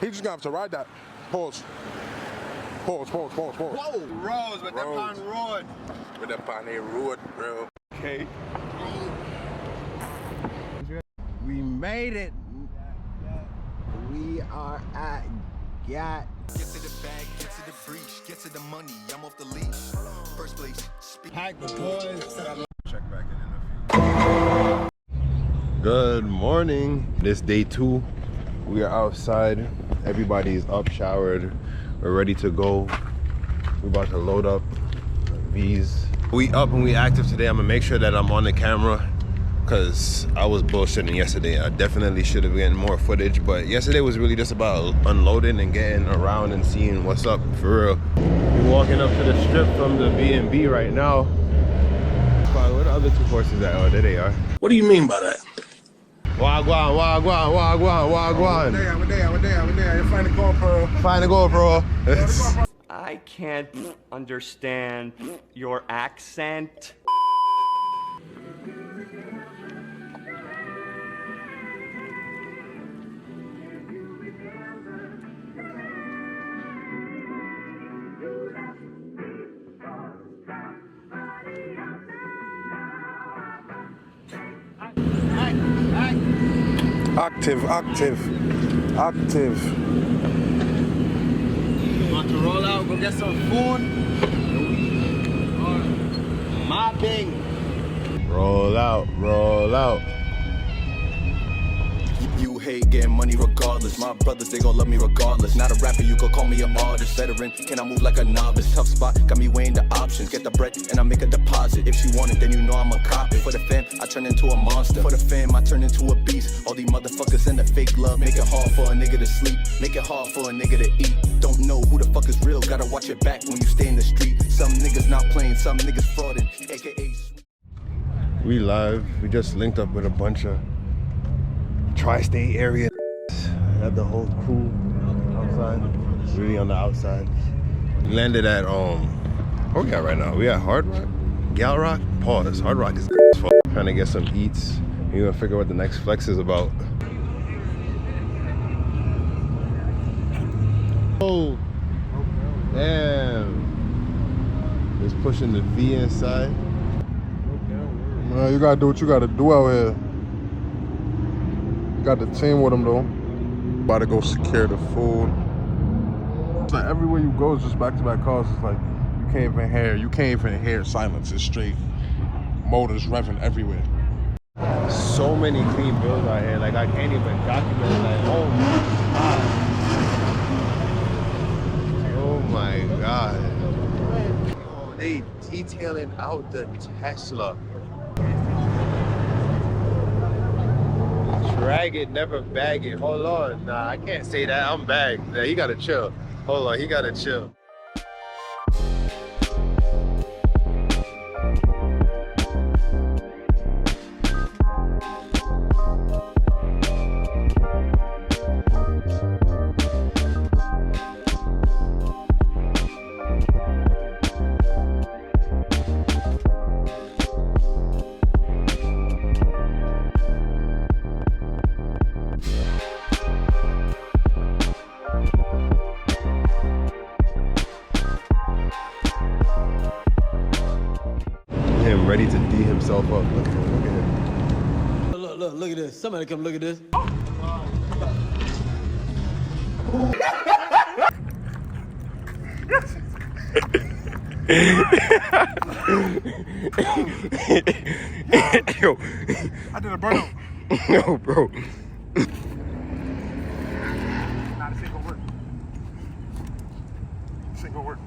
He just gonna have to ride that. Pause. Pause. Whoa, Rose with the Pond Road. With the Pond Road, bro. Okay. We made it. We are at Gat. Get to the bag, get to the breach, get to the money. I'm off the leash. First place. Pack the boys. Check back in a few. Good morning. This day 2. We are outside. Everybody's up, showered. We're ready to go. We're about to load up these. We up and we active today. I'm gonna make sure that I'm on the camera because I was bullshitting yesterday. I definitely should have gotten more footage, but yesterday was really just about unloading and getting around and seeing what's up for real. We're walking up to the strip from the B&B right now. Where the other 2 horses at? Oh, there they are. What do you mean by that? Wagwan. We're there. You find the GoPro. Find the GoPro. I can't understand your accent. Active. Want to roll out, go get some food. We are mobbing. Roll out. You hate getting money regardless. My brothers, they gon' love me regardless. Not a rapper, you gon' call me an artist. Veteran, can I move like a novice? Tough spot, got me weighing the options. Get the bread and I make a deposit. If she want it, then you know I'ma cop it. For the fam, I turn into a monster. For the fam, I turn into a beast. All these motherfuckers in the fake love make it hard for a nigga to sleep. Make it hard for a nigga to eat. Don't know who the fuck is real. Gotta watch your back when you stay in the street. Some niggas not playing, some niggas frauding. AKA. We live. We just linked up with a bunch of tri-state area. Had the whole crew outside, really on the outside. We landed at where we at right now? We at Hard Rock? Gal Rock? Pause. Hard Rock is fuck. Trying to get some eats. We're gonna figure out what the next flex is about. Oh, damn. Just pushing the V inside. Man, you gotta do what you gotta do out here. Got the team with them though. About to go secure the food. It's like everywhere you go is just back-to-back cars. It's like you can't even hear silence. It's straight motors revving everywhere. So many clean bills out here. Like I can't even document it. Like, oh my god. Oh, they detailing out the Tesla. Drag it, never bag it. Hold on. Nah, I can't say that. I'm bagged. Yeah, he gotta chill. Hold on, he gotta chill. Him ready to D himself up. Look at him. Look at this. Somebody come look at this. Yo. I did a burnout. No, bro. Nah, this ain't gonna work.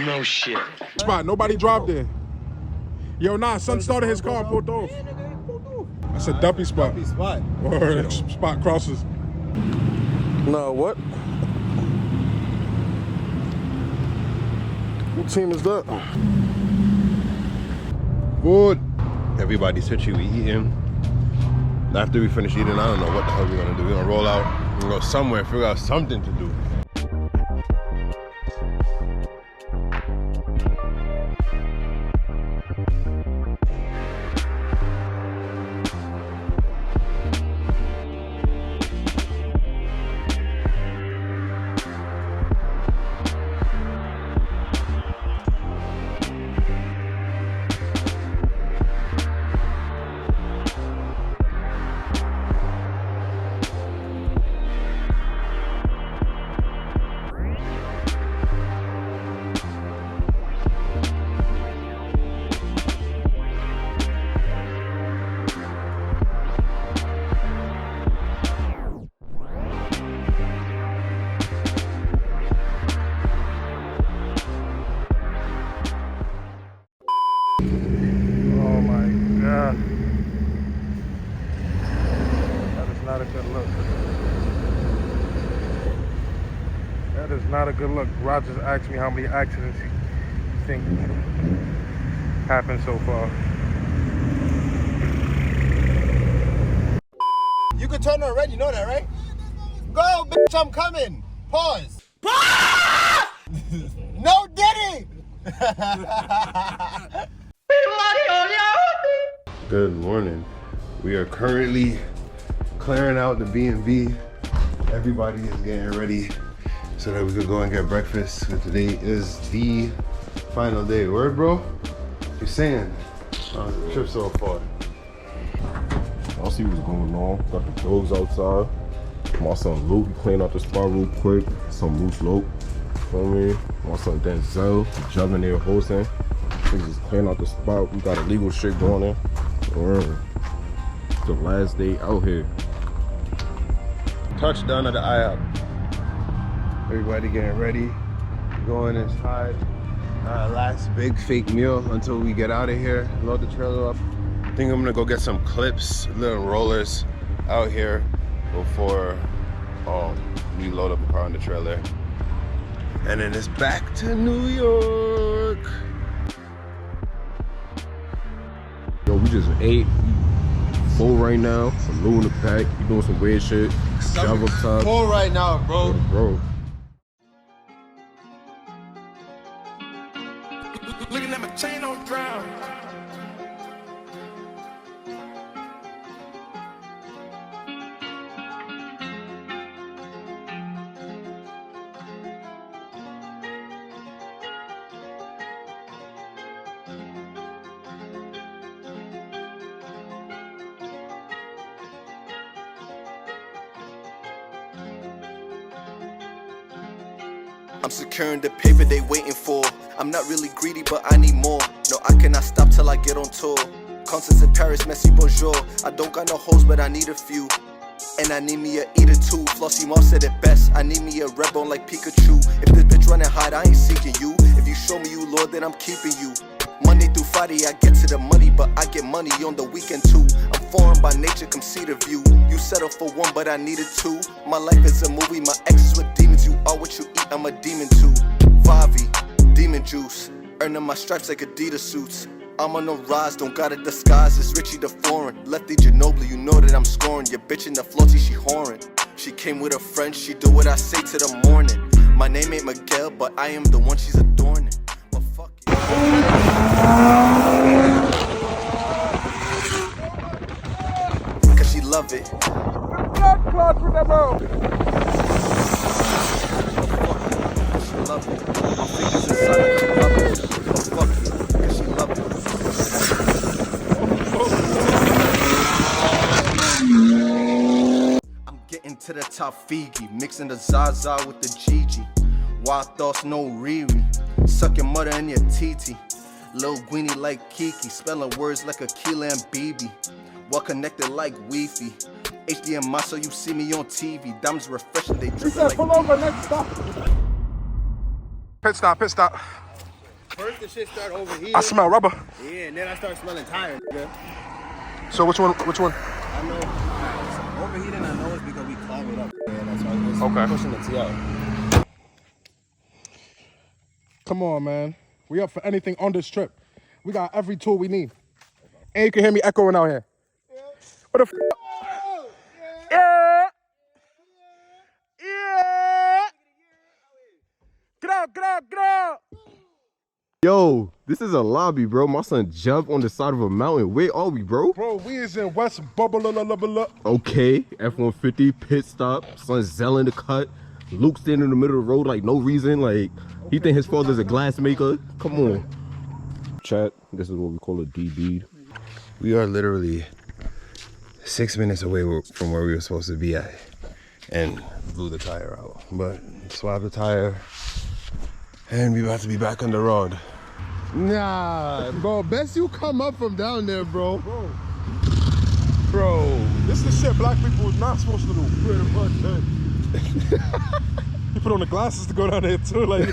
No shit. Spot, nobody dropped there. Yo, nah, son started his car and pulled off. That's a dumpy spot. Dumpy spot. Or spot crosses. No, what? What team is that? Good. Everybody's hitchy, we eating. After we finish eating, I don't know what the hell we're gonna do. We're gonna roll out and go somewhere, figure out something to do. look. That is not a good look. Rod just asked me how many accidents you think happened so far. You can turn on red, you know that, right? Go, bitch, I'm coming. Pause. No Diddy! Good morning. We are currently clearing out the B&B. Everybody is getting ready so that we could go and get breakfast. So today is the final day. Word, bro? You're saying? The trip so far. I'll see what's going on. Got the dogs outside. My son Luke, he cleaned out the spot real quick. Some loose lope. Feel me? My son Denzel, juggling there hosting. He's just cleaning out the spot. We got illegal shit going in. The last day out here. Touchdown at the IHOP. Everybody getting ready. Going inside. Last big fake meal until we get out of here. Load the trailer up. I think I'm gonna go get some clips, little rollers out here before we load up the car on the trailer. And then it's back to New York. Yo, we just ate. Full right now. Some new in the pack. You doing some weird shit. Jump up top. Full right now, bro. Bro. Looking at my chain on ground. I'm securing the paper they waiting for. I'm not really greedy, but I need more. No, I cannot stop till I get on tour. Concerts in Paris, Messi, bonjour. I don't got no hoes, but I need a few. And I need me a eater too. Flossie Moss said it best. I need me a red bone like Pikachu. If this bitch running hide, I ain't seeking you. If you show me you, Lord, then I'm keeping you. Monday through Friday, I get to the money, but I get money on the weekend too. I'm foreign by nature, come see the view. You settle for one, but I needed two. My life is a movie, my exes with demons. You are what you eat, I'm a demon too. Favi, demon juice, earning my stripes like Adidas suits. I'm on the rise, don't gotta disguise, it's Richie the foreign. Lefty Ginobili, you know that I'm scoring. Your bitch in the floaty, she whoring. She came with a friend, she do what I say to the morning. My name ain't Miguel, but I am the one she's adorning. But fuck it. Cause she love it. Blood clot with the bro. She love it. My fingers inside the puppet. But fuck it. Cause she love it. I'm getting to the top Fiji, mixing the Zaza with the Gigi. Wild thoughts, no Riri. Suck your mother and your TT. Lil Guinea like Kiki, spelling words like Akila and BB. Well connected like Wi-Fi. HDMI so you see me on TV. Diamonds refreshing, they drip like Pull over, next stop. Pit stop, pit stop. First the shit start overheating. I smell rubber. Yeah, and then I start smelling tires, nigga. So which one? I know. Overheating, I know it's because we climb it up. Yeah, that's why it's Okay. pushing the TL. Come on, man. We up for anything on this trip. We got every tool we need. And you can hear me echoing out here. What the f? Yeah. Yeah. Get out, get out, get out. Yo, this is a lobby, bro. My son jumped on the side of a mountain. Where are we, bro? Bro, we is in West Bubble. Okay, F-150, pit stop. Son zelling the cut. Luke standing in the middle of the road like no reason. Like, he think his father's a glass maker. Come on. Chat, this is what we call a DB. We are literally 6 minutes away from where we were supposed to be at. And blew the tire out. But swapped the tire. And we about to be back on the road. Nah, bro, best you come up from down there, bro. Bro, this is the shit black people is not supposed to do. Pretty much, You put on the glasses to go down there too, like.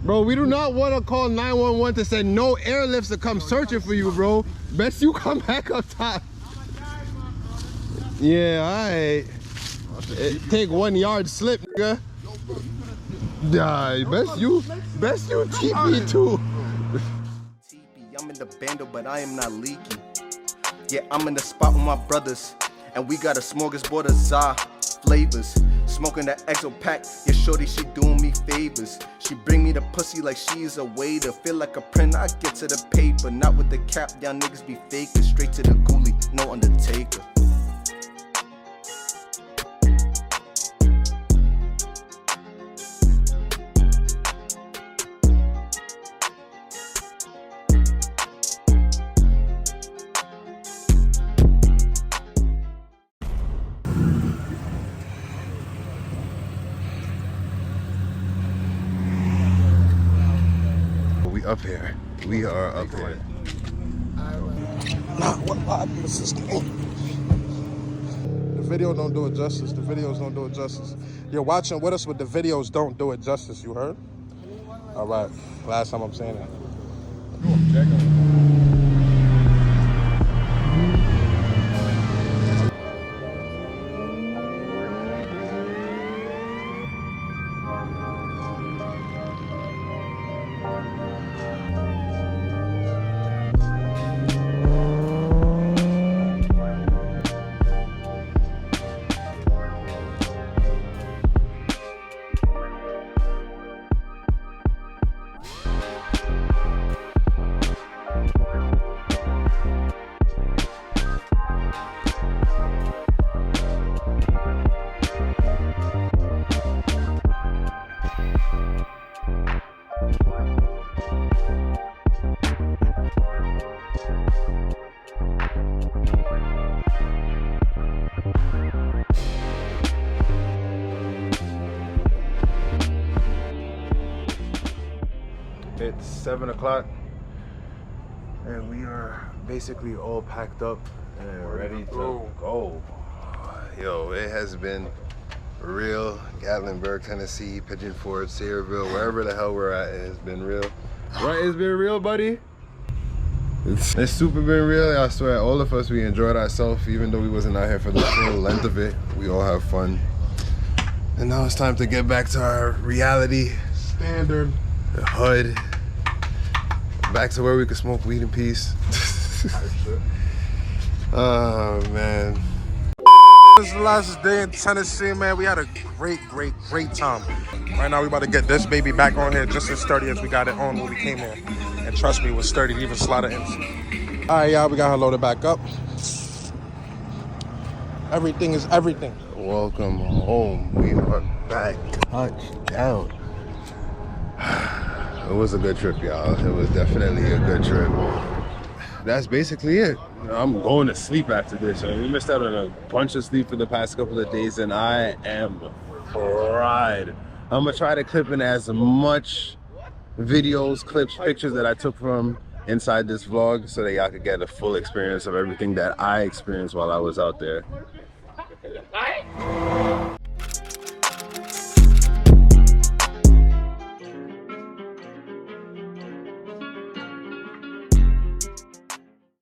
Bro, we do not want to call 911 to say no airlifts to come searching for you, bro. Best you come back up top. Yeah, alright. Take 1 yard slip, nigga. Yeah, best you TP too. I'm in the bando, but I am not leaky. Yeah, I'm in the spot with my brothers, and we got a smorgasbord of za flavors. Smoking that exo pack, yeah, shorty, she doing me favors. She bring me the pussy like she is a waiter. Feel like a print, I get to the paper. Not with the cap, y'all niggas be faking. Straight to the ghoulie, no undertaker. Up here. We are up here. Nah, what is this thing? The video don't do it justice. The videos don't do it justice. You're watching with us, but the videos don't do it justice. You heard? All right. Last time I'm saying that. It's 7 o'clock and we are basically all packed up and ready to go. Yo, it has been real. Gatlinburg, Tennessee, Pigeon Forge, Sayreville, wherever the hell we're at, it has been real. Right, it's been real, buddy? It's super been real. I swear, all of us, we enjoyed ourselves, even though we wasn't out here for the full length of it. We all have fun. And now it's time to get back to our reality. Standard. The hood. Back to where we could smoke weed in peace. Oh, man. This is the last day in Tennessee, man. We had a great time. Right now, we about to get this baby back on here just as sturdy as we got it on when we came here. And trust me, it was sturdy, even slaughter ends. All right, y'all, we got her loaded back up. Everything is everything. Welcome home. We are back. Touchdown. It was a good trip, y'all. It was definitely a good trip. That's basically it. I'm going to sleep after this. We missed out on a bunch of sleep for the past couple of days, and I am fried. I'm gonna try to clip in as much videos, clips, pictures that I took from inside this vlog so that y'all could get a full experience of everything that I experienced while I was out there.